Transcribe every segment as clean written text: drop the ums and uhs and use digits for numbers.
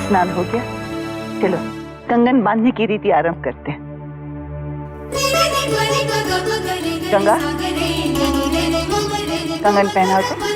स्नान हो गया? चलो कंगन बांधने की रीति आरंभ करते हैं। गंगा, कंगन पहनाओ तो।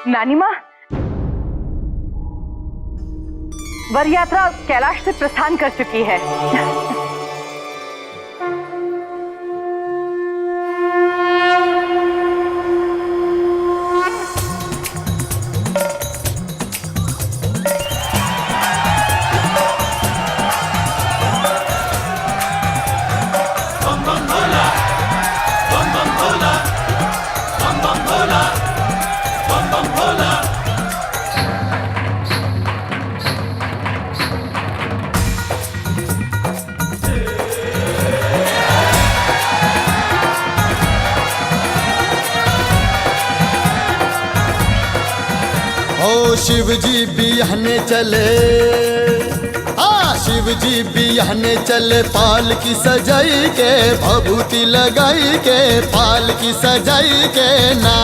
नानी माँ, वर यात्रा कैलाश से प्रस्थान कर चुकी है। ओ शिव जी बिहने चले, शिव जी बिहने चले, पाल की सजाई के, भभूति लगाई के, पाल की सजाई के ना।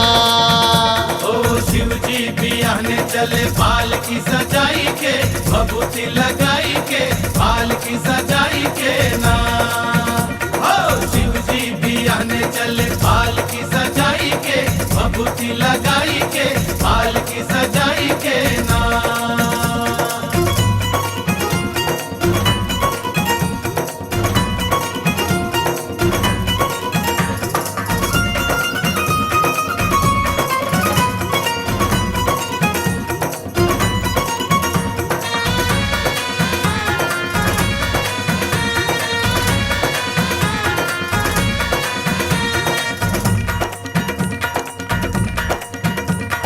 ओ शिव जी बिहने चले, पाल की सजाई के, भभूति लगाई के, पाल की सजाई के ना। ओ शिव जी बिहने चले, पाल की सजाई के, भभूति लगाई के, पाल की सजाई के ना।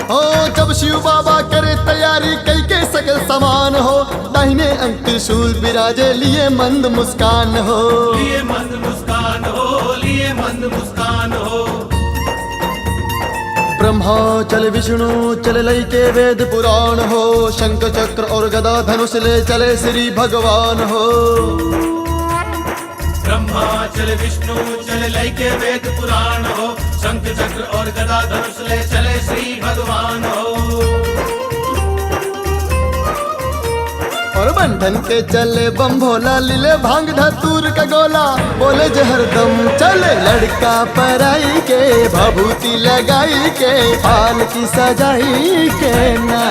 ओ जब शिव बाबा करे तैयारी कई के सकल समान हो, दाहिने अंग त्रिशूल विराजे, लिए मंद मुस्कान हो, लिए मंद मुस्कान हो, लिए मंद मुस्कान हो। ब्रह्मा चले, विष्णु चले, लई के वेद पुराण हो, शंख चक्र और गदा धनुष ले चले श्री भगवान हो। ब्रह्मा चले, विष्णु चले, लय के वेद पुराण हो, शंख चक्र और गदा धनुष ले चले श्री भगवान हो। और बंधन के चले बम भोला, लीले भांग धतूर का गोला, बोले जहरदम चले लड़का पराई के, भभूति लगाई के, पाल की सजाई के ना।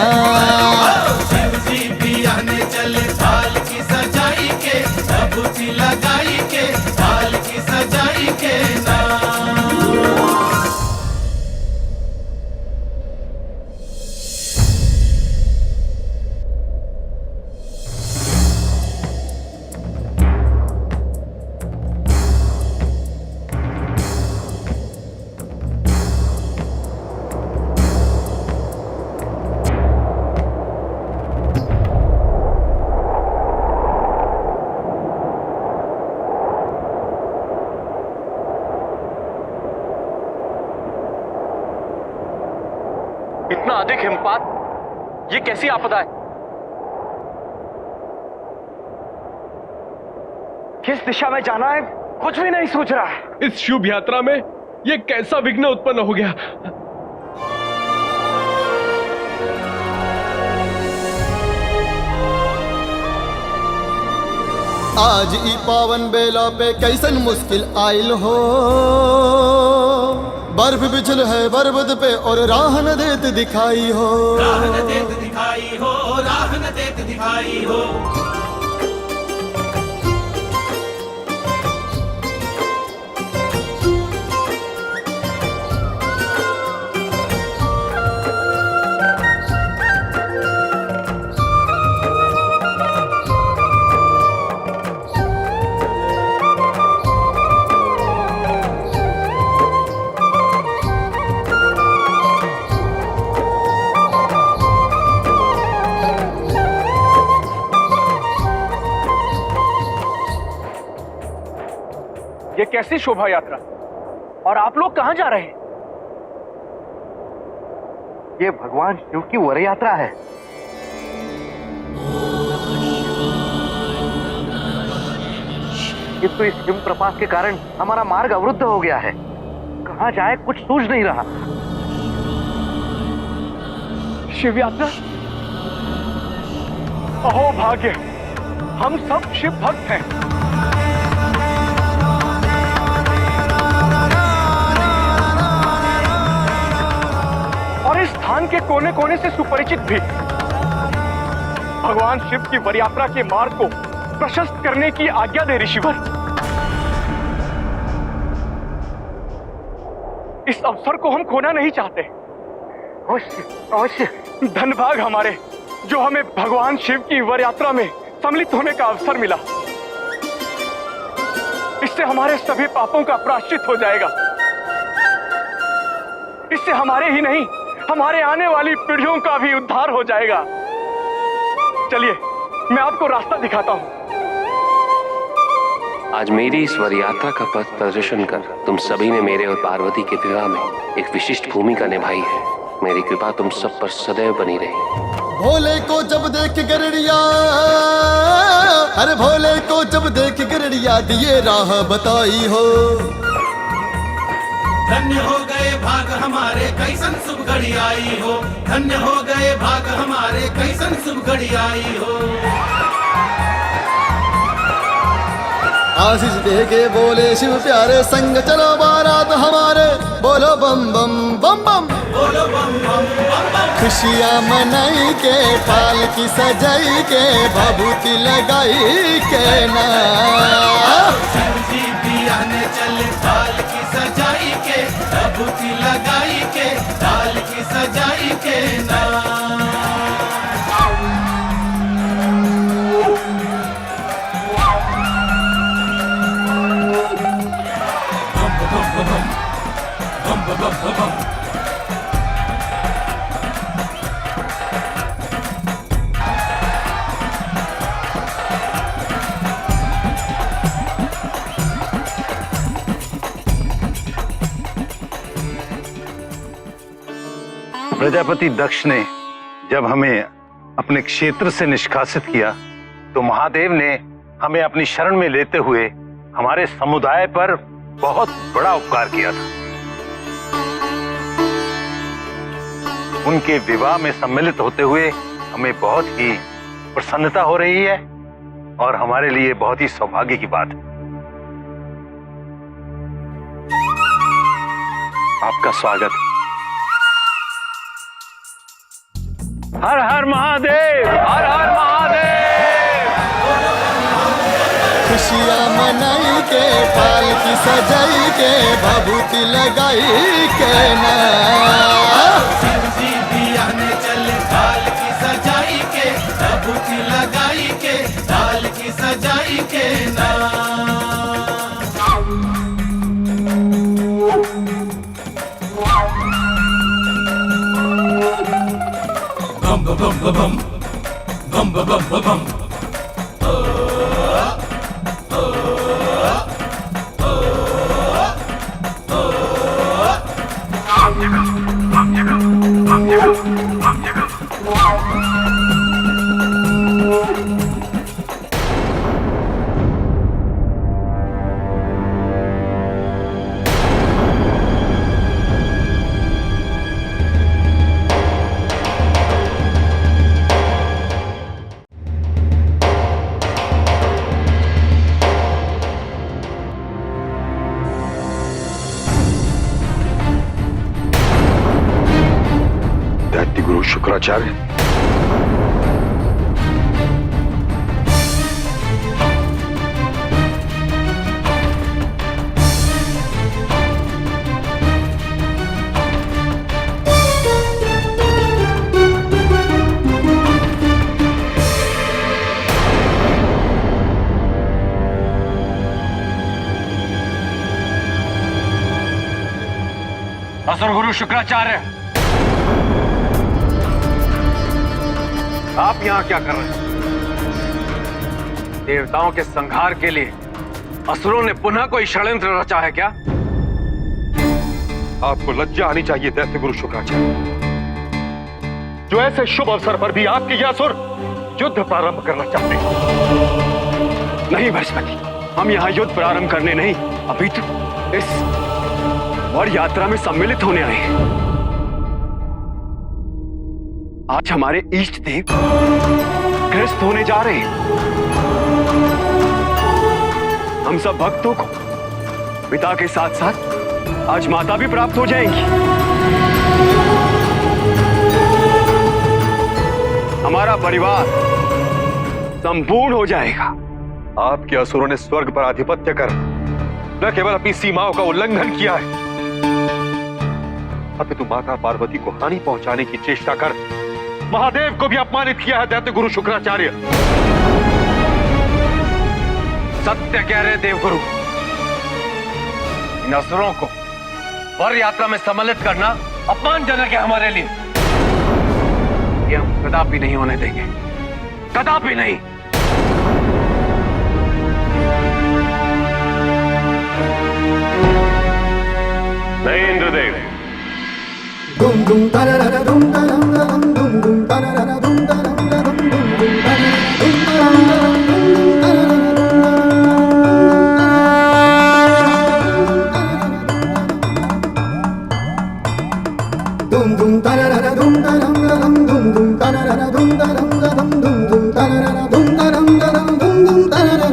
शिव जी बिहने चले, पाल की सजाई के, भभूति लगाई के, पाल की सजाई के ना। इतना अधिक हिमपात, ये कैसी आपदा है? किस दिशा में जाना है कुछ भी नहीं सोच रहा है। इस शुभ यात्रा में ये कैसा विघ्न उत्पन्न हो गया? आज ई पावन बेला पे कैसन मुश्किल आयल हो, बर्फ बिछल है पर्वत पे और राह न देत दिखाई हो, राह न देत दिखाई हो, राह न देत दिखाई हो। कैसी शोभा यात्रा? और आप लोग कहां जा रहे हैं? ये भगवान शिव की वर यात्रा है। किंतु इस हिमप्रपात के कारण हमारा मार्ग अवरुद्ध हो गया है। कहां जाए कुछ सूझ नहीं रहा। शिव यात्रा? अहो भाग्य, हम सब शिव भक्त हैं। और इस स्थान के कोने कोने से सुपरिचित भी। भगवान शिव की वर यात्रा के मार्ग को प्रशस्त करने की आज्ञा दे ऋषिवर। इस अवसर को हम खोना नहीं चाहते। अवश्य अवश्य। धन्यभाग हमारे, जो हमें भगवान शिव की वर यात्रा में सम्मिलित होने का अवसर मिला। इससे हमारे सभी पापों का प्रायश्चित हो जाएगा। इससे हमारे ही नहीं, हमारे आने वाली पीढ़ियों का भी उद्धार हो जाएगा। चलिए, मैं आपको रास्ता दिखाता हूं। आज मेरी इस वर यात्रा का पथ प्रदर्शन कर तुम सभी ने मेरे और पार्वती के विवाह में एक विशिष्ट भूमिका निभाई है। मेरी कृपा तुम सब पर सदैव बनी रहे। भोले को जब देख गरड़िया, अरे भोले को जब देख गरड़िया दिए राह बताई हो। धन्य हो गए भाग हमारे कैसन शुभ घड़ी आई हो। धन्य हो गए भाग हमारे कैसन शुभ घड़ी आई हो। आशीष दे के बोले शिव प्यारे, संग चलो बारात हमारे। बोलो बम बम बम बम, बोलो बम बम बम बम। खुशियाँ मनाई के, पालकी सजाई के, भभूति लगाई के ना। शिव जी भी आने चले पालकी सजाई के, भभूति लगाई के, पालकी सजाई के ना। प्रजापति दक्ष ने जब हमें अपने क्षेत्र से निष्कासित किया तो महादेव ने हमें अपनी शरण में लेते हुए हमारे समुदाय पर बहुत बड़ा उपकार किया था। उनके विवाह में सम्मिलित होते हुए हमें बहुत ही प्रसन्नता हो रही है और हमारे लिए बहुत ही सौभाग्य की बात है। आपका स्वागत। हर हर महादेव, हर हर महादेव। खुशियाँ मनाई के, पालकी सजाई के, भभूति लगाई के ना। शिव जी भी आने चले पालकी सजाई के, भभूति लगाई के, पालकी सजाई के ना। बम बम बम बम बम बम बम। गुरु शुक्राचार्य, असुर गुरु शुक्राचार्य, आप यहाँ क्या कर रहे हैं? देवताओं के संहार के लिए असुरों ने पुनः कोई षड्यंत्र रचा है क्या? आपको लज्जा आनी चाहिए दैत्य गुरु शुक्राचार्य, जो ऐसे शुभ अवसर पर भी आपके ये असुर युद्ध प्रारंभ करना चाहते हैं। नहीं बृहस्पति, हम यहाँ युद्ध प्रारंभ करने नहीं, अभी तो इस वर यात्रा में सम्मिलित होने आए हैं। आज हमारे इष्ट देव ग्रस्त होने जा रहे हैं। हम सब भक्तों को पिता के साथ साथ आज माता भी प्राप्त हो जाएंगी। हमारा परिवार संपूर्ण हो जाएगा। आपके असुरों ने स्वर्ग पर आधिपत्य कर न केवल अपनी सीमाओं का उल्लंघन किया है, अपितु माता पार्वती को हानि पहुंचाने की चेष्टा कर महादेव को भी अपमानित किया है दैत्य गुरु शुक्राचार्य। सत्य कह रहे देवगुरु, इन असुरों को वर यात्रा में सम्मिलित करना अपमानजनक है हमारे लिए। ये हम कदापि नहीं होने देंगे, कदापि नहीं। नहीं इंद्रदेव, दुम दुम तररर दुम तरम तरम दुम दुम तररर दुम तरम तरम दुम दुम तररर दुम तरम तरम दुम दुम तररर दुम तरम तरम दुम दुम तररर दुम तरम तरम दुम दुम तररर दुम तरम तरम दुम दुम तररर दुम तरम तरम दुम दुम तररर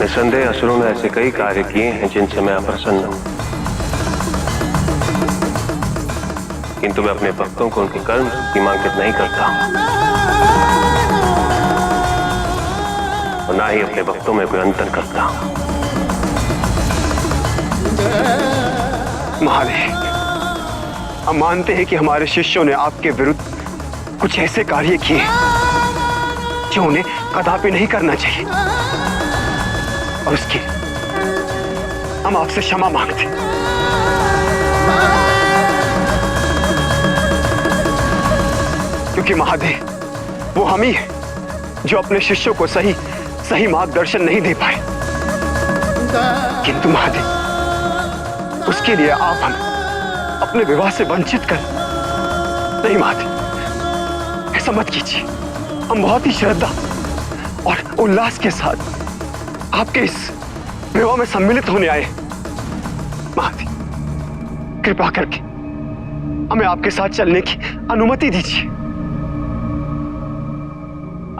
निसंदेह असुरों ने ऐसे कई कार्य किए हैं जिनसे मैं अप्रसन्न हूं, किंतु मैं अपने भक्तों को उनके कर्म सीमांकित नहीं करता और ना ही अपने भक्तों में कोई अंतर करता। महादेव, हम मानते हैं कि हमारे शिष्यों ने आपके विरुद्ध कुछ ऐसे कार्य किए जो उन्हें कदापि नहीं करना चाहिए, और उसकी हम आपसे क्षमा मांगते। क्योंकि महादेव, वो हम ही है जो अपने शिष्यों को सही मार्गदर्शन नहीं दे पाए। किंतु महादेव, उसके लिए आप हमें अपने विवाह से वंचित कर नहीं। महादेव, ऐसा मत कीजिए। हम बहुत ही श्रद्धा और उल्लास के साथ आपके इस विवाह में सम्मिलित होने आए। महादेव, कृपा करके हमें आपके साथ चलने की अनुमति दीजिए।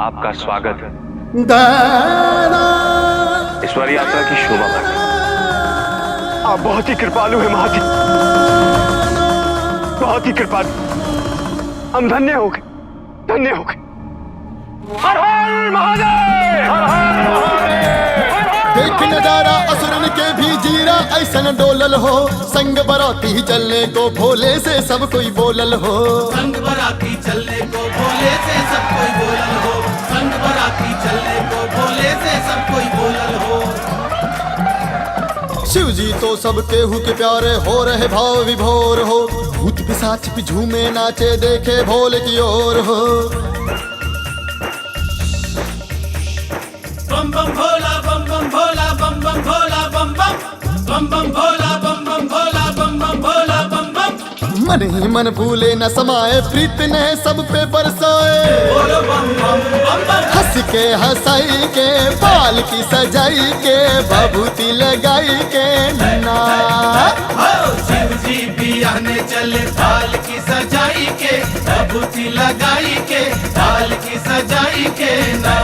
आपका स्वागत है। ईश्वर यात्रा की शोभा बढ़े। आप बहुत ही कृपालु हैं महादेव, बहुत ही कृपालु। हम धन्य हो गए, धन्य हो गए। हर हर महादेव, हर हर महादेव। देख नजारा असुरन के भी जीरा ऐसन डोलल हो, संग बराती चलने को भोले से सब कोई बोलल हो। संग बराती चलने को भोले से सब कोई बोलल हो। संग बराती चलने को भोले से सब कोई बोलल हो। शिव जी तो सब केहू के प्यारे हो रहे, भाव विभोर हो। भूत पिशाच भी झूमे नाचे देखे भोले की ओर हो। बम बम भोला बम बम भोला बम बम भोला बम बम बम बम भोला बम बम भोला बम बम भोला बम बम। मन ही मन भूले न समाए, प्रीत ने सब पे बरसाए। बोलो बम बम बम बम। हंस के हंसाई के, बाल की सजाई के, भभूति लगाई के ना। हो शिव जी भी आने चले, बाल की सजाई के, भभूति लगाई के, बाल की सजाई के ना।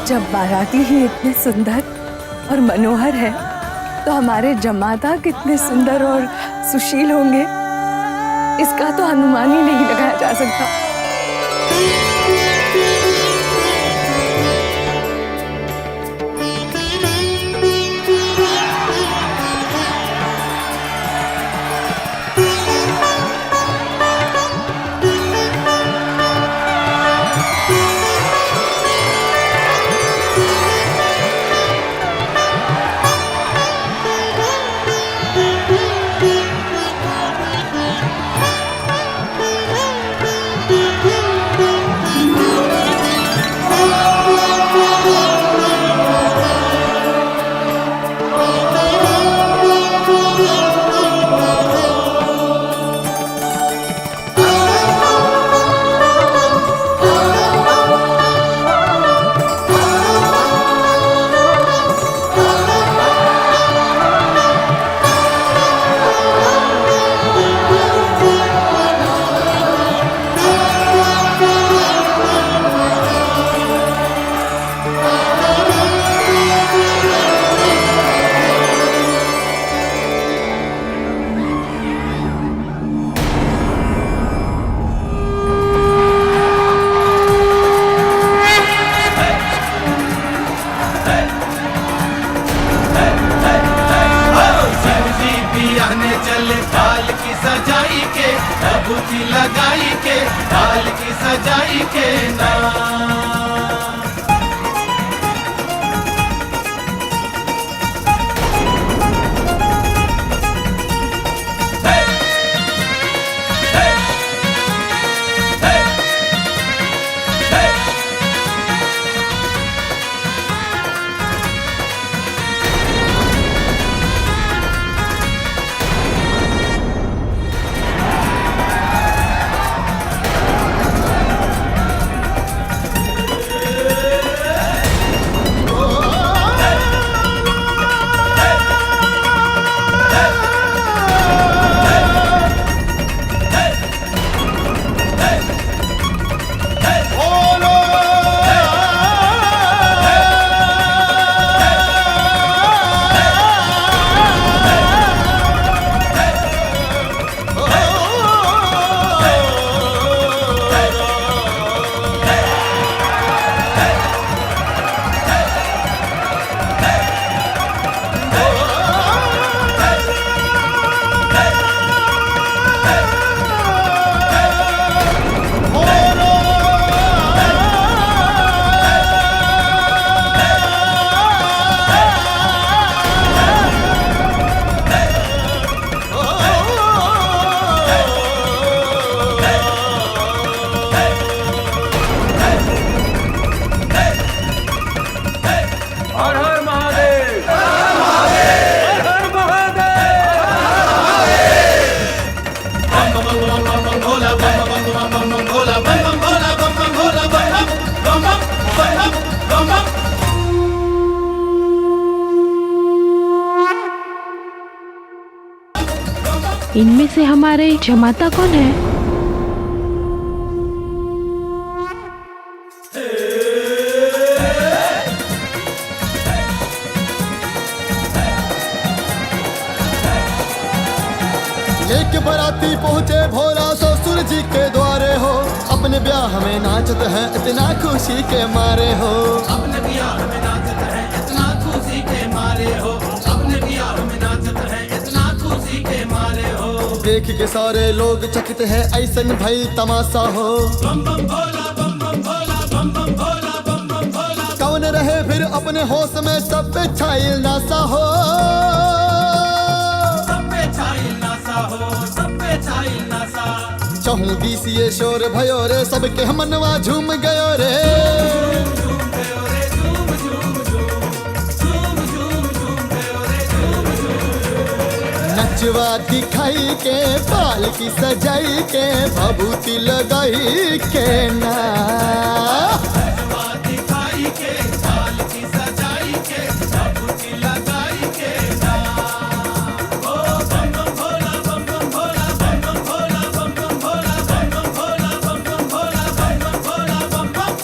जब बाराती ही इतने सुंदर और मनोहर है तो हमारे जमाता कितने सुंदर और सुशील होंगे, इसका तो अनुमान ही नहीं लगाया जा सकता। लगाई के हाल की सजाई के ना इनमें से हमारे जमाता कौन है? लेके बराती पहुँचे भोला ससुर जी के द्वारे हो, अपने ब्याह में नाचत है इतना खुशी के मारे हो, अपने ब्याह में नाचत है इतना खुशी के मारे हो, अपने ब्याह में नाचत है इतना खुशी के मारे हो। देख के सारे लोग चकित है ऐसन भाई तमाशा हो, बम बम भोला बम बम भोला बम बम भोला बम बम भोला। कौन रहे फिर अपने होश में सब पे छाइल नासा हो, सब पे छाइल नासा हो, सब पे छाइल नासा। चहु दिसिए शोर भयो रे, सबके मनवा झूम गयो रे, झूम गयो रे झूम झूम झूम झूम झूम झूम गयो रे झूम झूम। नचवा दिखाई के बाल की सजाई के भभूति लगाई के ना, नचवा दिखाई के बाल की सजाई के भभूति लगाई के ना। ओ बम बम भोला बम बम भोला बम बम भोला बम बम भोला बम बम भोला बम बम भोला बम बम भोला बम बम।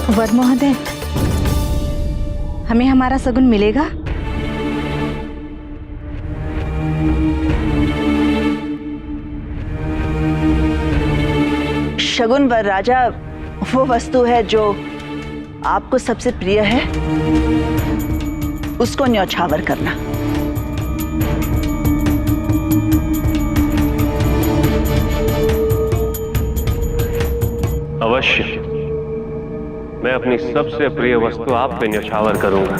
वर महोदय, हमें हमारा शगुन मिलेगा? शगुन वर राजा वो वस्तु है जो आपको सबसे प्रिय है, उसको न्यौछावर करना। अवश्य, मैं अपनी सबसे प्रिय वस्तु आप पे न्यौछावर करूंगा।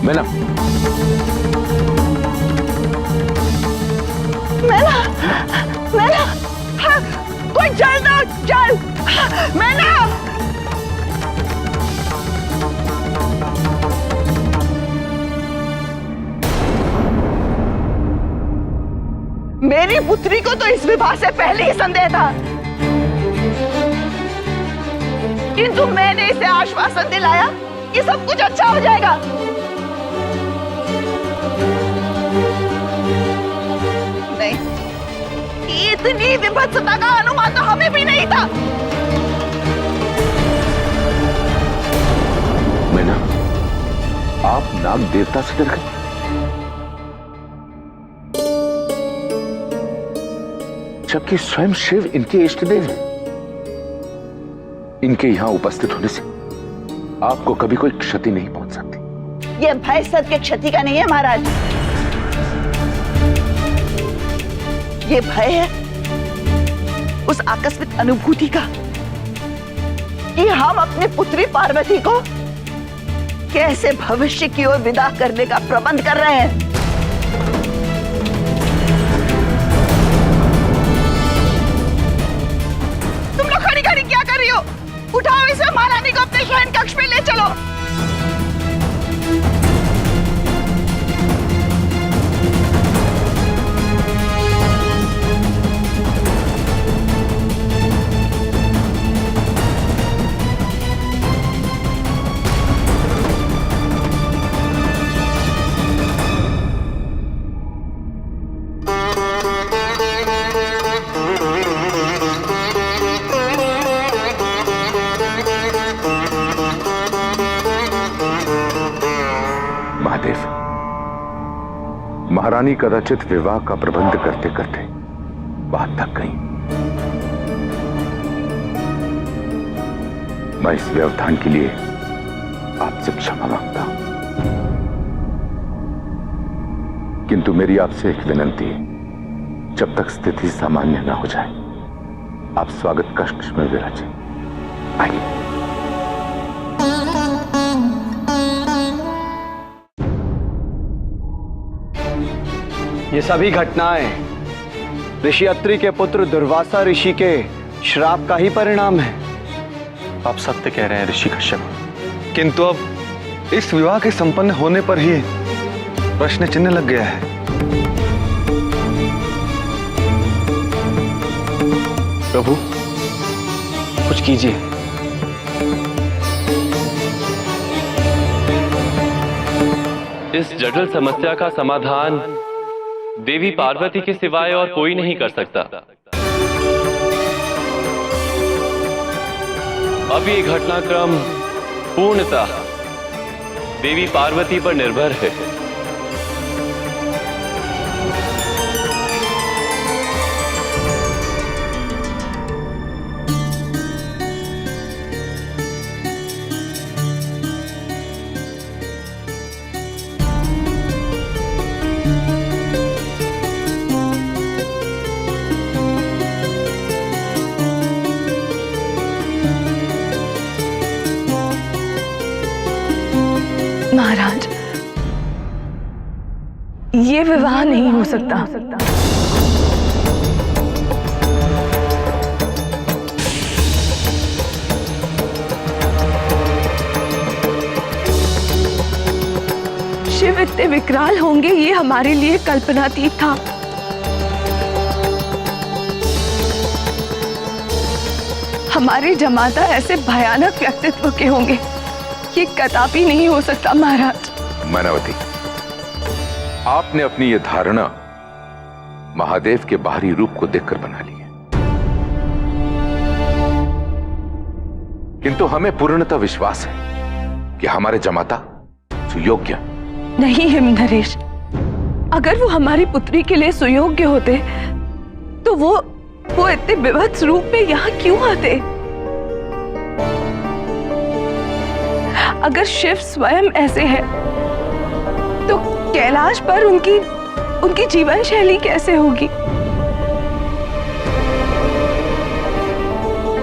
मैना, मैना, मैना, हाँ, कोई जल दो, जल, मैना। मेरी पुत्री को तो इस विवाह से पहले ही संदेह था, किंतु मैंने इसे आश्वासन दिलाया कि सब कुछ अच्छा हो जाएगा। नहीं, इतनी विभत्सता का अनुमान तो हमें भी नहीं था। मैना, आप नाग देवता से डर गए? जबकि स्वयं शिव इनके इष्ट देव हैं। इनके यहां उपस्थित होने से आपको कभी कोई क्षति नहीं पहुंच सकती। यह भय सत्य क्षति का नहीं है महाराज, ये भय है उस आकस्मिक अनुभूति का कि हम अपनी पुत्री पार्वती को कैसे भविष्य की ओर विदा करने का प्रबंध कर रहे हैं। तुम लोग खड़ी खड़ी क्या कर रही हो? उठाओ इसे, महारानी को अपने शयन कक्ष में ले चलो। महारानी कदाचित विवाह का प्रबंध करते करते बात तक गई। मैं इस व्यवधान के लिए आपसे क्षमा मांगता हूं, किंतु मेरी आपसे एक विनती है, जब तक स्थिति सामान्य न हो जाए आप स्वागत कक्ष में विराजें। आइए। ये सभी घटनाएं ऋषि अत्रि के पुत्र दुर्वासा ऋषि के श्राप का ही परिणाम है। आप सत्य कह रहे हैं ऋषि कश्यप, किंतु अब इस विवाह के संपन्न होने पर ही प्रश्न चिन्ह लग गया है। प्रभु, कुछ कीजिए। इस जटिल समस्या का समाधान देवी पार्वती के सिवाय और कोई नहीं कर सकता। अब ये घटनाक्रम पूर्णतः देवी पार्वती पर निर्भर है। ये विवाह नहीं हो सकता। शिव इतने विकराल होंगे ये हमारे लिए कल्पनातीत था। हमारे जमाता ऐसे भयानक व्यक्तित्व के होंगे ये कदापि नहीं हो सकता महाराज। मानवती, आपने अपनी ये धारणा महादेव के बाहरी रूप को देखकर बना ली है, किंतु हमें पूर्णतः विश्वास है कि हमारे जमाता सुयोग्य नहीं हिमनरेश, अगर वो हमारी पुत्री के लिए सुयोग्य होते तो वो इतने विभत्स रूप में यहाँ क्यों आते? अगर शिव स्वयं ऐसे है तो कैलाश पर उनकी जीवन शैली कैसे होगी?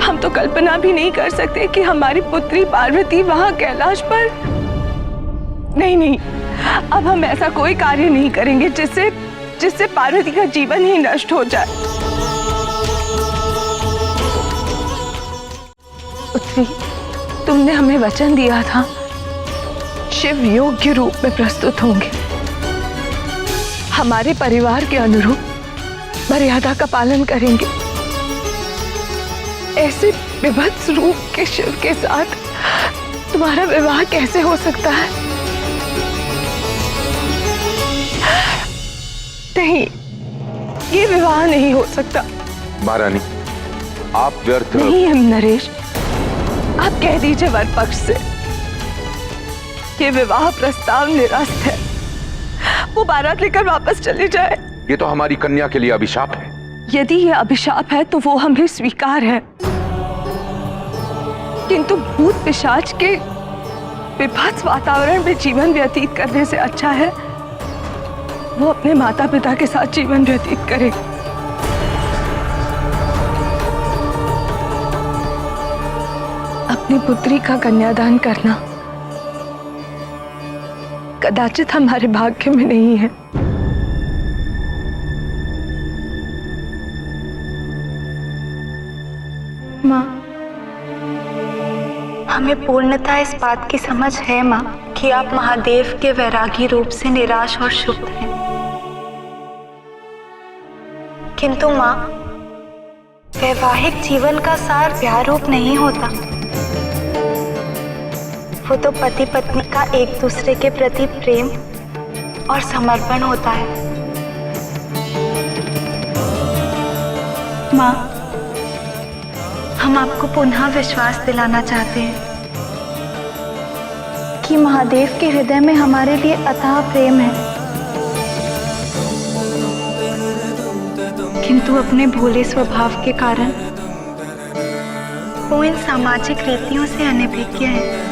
हम तो कल्पना भी नहीं कर सकते कि हमारी पुत्री पार्वती वहां कैलाश पर। नहीं, अब हम ऐसा कोई कार्य नहीं करेंगे जिससे पार्वती का जीवन ही नष्ट हो जाए। पुत्री, तुमने हमें वचन दिया था शिव योग्य रूप में प्रस्तुत होंगे, हमारे परिवार के अनुरूप मर्यादा का पालन करेंगे। ऐसे विभत्स रूप के शिव के साथ तुम्हारा विवाह कैसे हो सकता है? नहीं, ये विवाह नहीं हो सकता। महारानी, आप व्यर्थ नहीं हिमनरेश, आप कह दीजिए वर पक्ष से ये विवाह प्रस्ताव निरस्त है, वो बारात लेकर वापस चले जाए। ये तो हमारी कन्या के लिए अभिशाप है। यदि ये अभिशाप है तो वो हमें स्वीकार है, किंतु भूत पिशाच के विभत्स वातावरण में जीवन व्यतीत करने से अच्छा है वो अपने माता पिता के साथ जीवन व्यतीत करे। अपनी पुत्री का कन्यादान करना कदाचित हमारे भाग्य में नहीं है। माँ, हमें पूर्णतः इस बात की समझ है माँ कि आप महादेव के वैरागी रूप से निराश और क्षुब्ध हैं, किंतु माँ, वैवाहिक जीवन का सार प्यार रूप नहीं होता। वो तो पति पत्नी का एक दूसरे के प्रति प्रेम और समर्पण होता है। माँ, हम आपको पुनः विश्वास दिलाना चाहते हैं कि महादेव के हृदय में हमारे लिए अथाह प्रेम है, किंतु अपने भोले स्वभाव के कारण वो इन सामाजिक रीतियों से अनभिज्ञ हैं,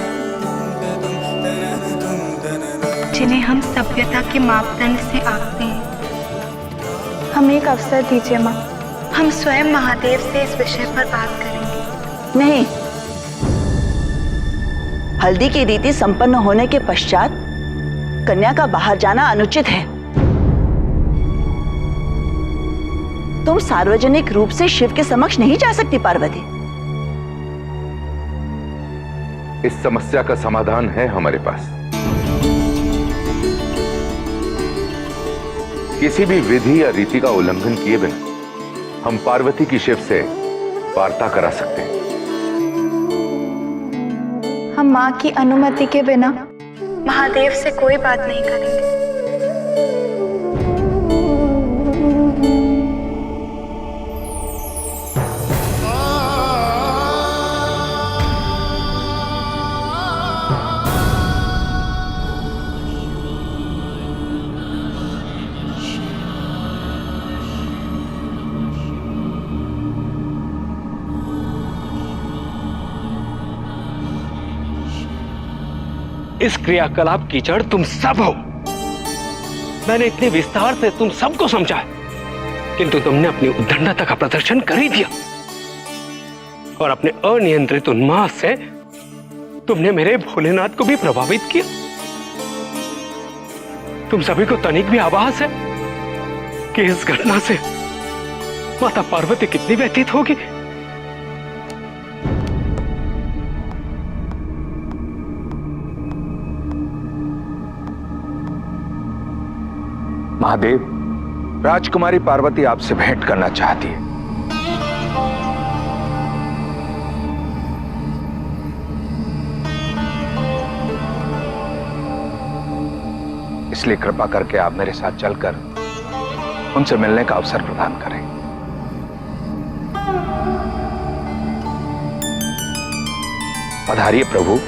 जिन्हें हम सभ्यता के मापदंड से आंकते हैं। हमें एक अवसर दीजिए माँ, हम स्वयं महादेव से इस विषय पर बात करेंगे। नहीं, हल्दी की रीति संपन्न होने के पश्चात कन्या का बाहर जाना अनुचित है। तुम सार्वजनिक रूप से शिव के समक्ष नहीं जा सकती पार्वती। इस समस्या का समाधान है हमारे पास। किसी भी विधि या रीति का उल्लंघन किए बिना हम पार्वती की शिव से वार्ता करा सकते हैं। हम माँ की अनुमति के बिना महादेव से कोई बात नहीं करेंगे। इस क्रियाकलाप की जड़ तुम सब हो। मैंने इतने विस्तार से तुम सबको समझा है, किंतु तुमने अपनी उद्दंडता का प्रदर्शन कर ही दिया और अपने अनियंत्रित उन्माद से तुमने मेरे भोलेनाथ को भी प्रभावित किया। तुम सभी को तनिक भी आभास है कि इस घटना से माता पार्वती कितनी व्यथित होगी? महादेव, राजकुमारी पार्वती आपसे भेंट करना चाहती है। इसलिए कृपा करके आप मेरे साथ चलकर उनसे मिलने का अवसर प्रदान करें। पधारिए प्रभु।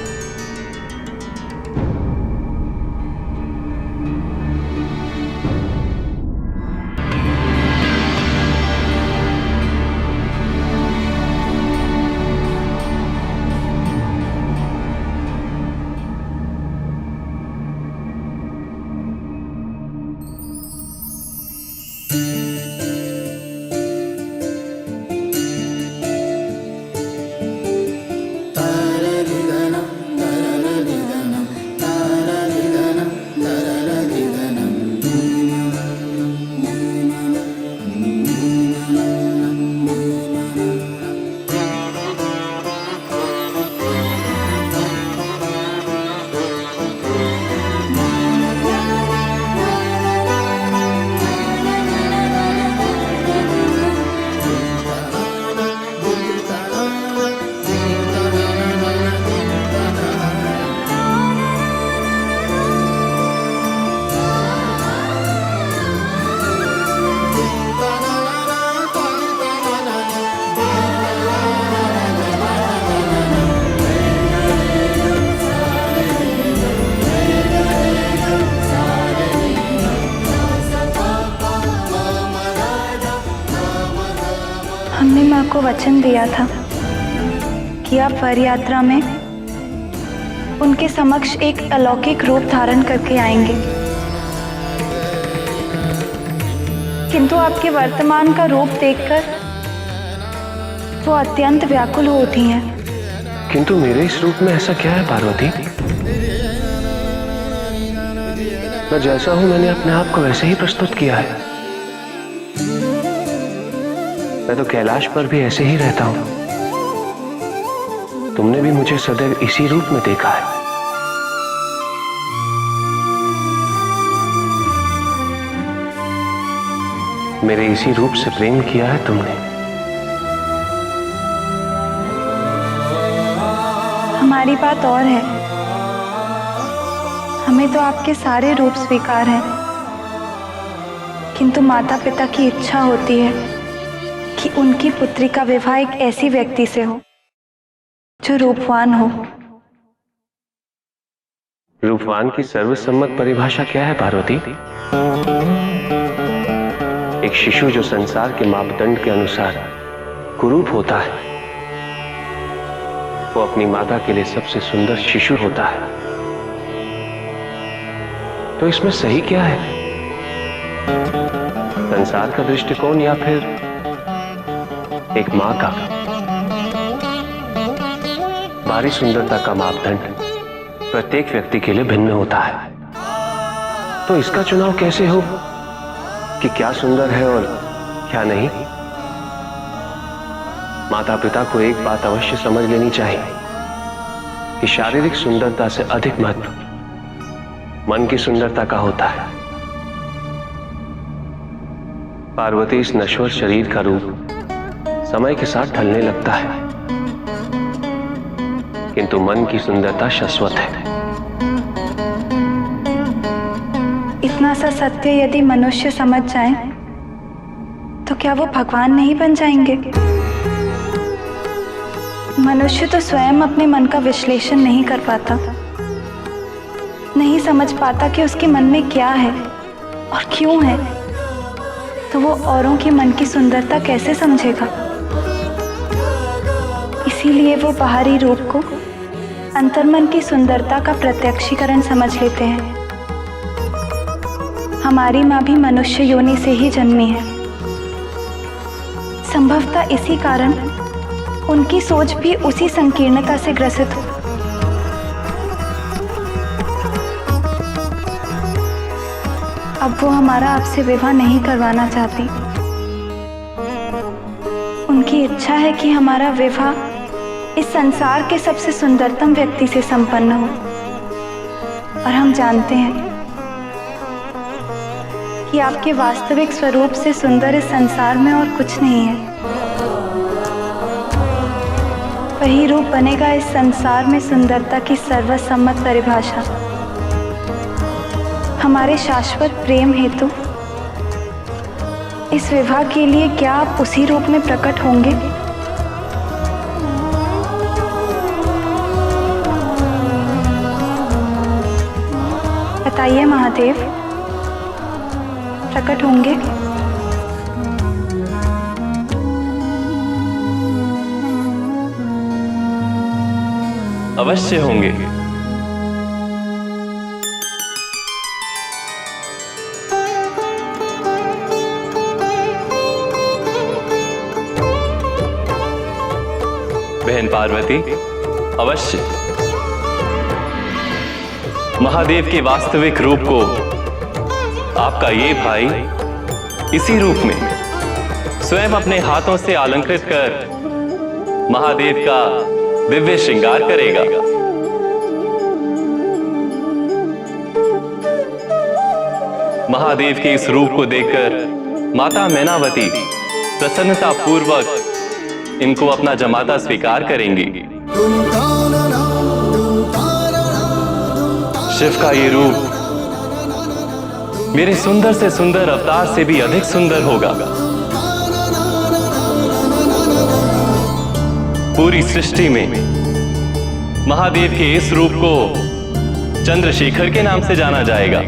हमने माँ को वचन दिया था कि आप वर यात्रा में उनके समक्ष एक अलौकिक रूप धारण करके आएंगे, किंतु आपके वर्तमान का रूप देखकर वो अत्यंत व्याकुल हो उठी हैं। किंतु मेरे इस रूप में ऐसा क्या है पार्वती? मैं जैसा हूं मैंने अपने आप को वैसे ही प्रस्तुत किया है। मैं तो कैलाश पर भी ऐसे ही रहता हूं। तुमने भी मुझे सदैव इसी रूप में देखा है। मेरे इसी रूप से प्रेम किया है तुमने। हमारी बात और है, हमें तो आपके सारे रूप स्वीकार हैं, किंतु माता पिता की इच्छा होती है कि उनकी पुत्री का विवाह एक ऐसी व्यक्ति से हो जो रूपवान हो। रूपवान की सर्वसम्मत परिभाषा क्या है पार्वती? एक शिशु जो संसार के मापदंड के अनुसार कुरूप होता है, वो अपनी माता के लिए सबसे सुंदर शिशु होता है। तो इसमें सही क्या है? संसार का दृष्टिकोण या फिर एक मां का? बाहरी सुंदरता का मापदंड प्रत्येक व्यक्ति के लिए भिन्न होता है। तो इसका चुनाव कैसे हो कि क्या सुंदर है और क्या नहीं? माता पिता को एक बात अवश्य समझ लेनी चाहिए कि शारीरिक सुंदरता से अधिक महत्व मन की सुंदरता का होता है। पार्वती इस नश्वर शरीर का रूप समय के साथ ढलने लगता है, किंतु मन की सुंदरता शाश्वत है। इतना सा सत्य यदि मनुष्य समझ जाए तो क्या वो भगवान नहीं बन जाएंगे? मनुष्य तो स्वयं अपने मन का विश्लेषण नहीं कर पाता, नहीं समझ पाता कि उसके मन में क्या है और क्यों है, तो वो औरों के मन की सुंदरता कैसे समझेगा? इसीलिए वो बाहरी रूप को अंतर्मन की सुंदरता का प्रत्यक्षीकरण समझ लेते हैं। हमारी माँ भी मनुष्य योनि से ही जन्मी है। संभवतः इसी कारण उनकी सोच भी उसी संकीर्णता से ग्रसित हो। अब वो हमारा आपसे विवाह नहीं करवाना चाहती। उनकी इच्छा है कि हमारा विवाह इस संसार के सबसे सुंदरतम व्यक्ति से संपन्न हो। और हम जानते हैं कि आपके वास्तविक स्वरूप से सुंदर इस संसार में और कुछ नहीं है। वही रूप बनेगा इस संसार में सुंदरता की सर्वसम्मत परिभाषा। हमारे शाश्वत प्रेम हेतु इस विवाह के लिए क्या आप उसी रूप में प्रकट होंगे? बताइए महादेव, प्रकट होंगे? अवश्य होंगे। बहन पार्वती, अवश्य। महादेव के वास्तविक रूप को आपका ये भाई इसी रूप में स्वयं अपने हाथों से अलंकृत कर महादेव का दिव्य श्रृंगार करेगा। महादेव के इस रूप को देखकर माता मैनावती प्रसन्नता पूर्वक इनको अपना जमाता स्वीकार करेंगी। शिव का ये रूप मेरे सुंदर से सुंदर अवतार से भी अधिक सुंदर होगा। पूरी सृष्टि में महादेव के इस रूप को चंद्रशेखर के नाम से जाना जाएगा।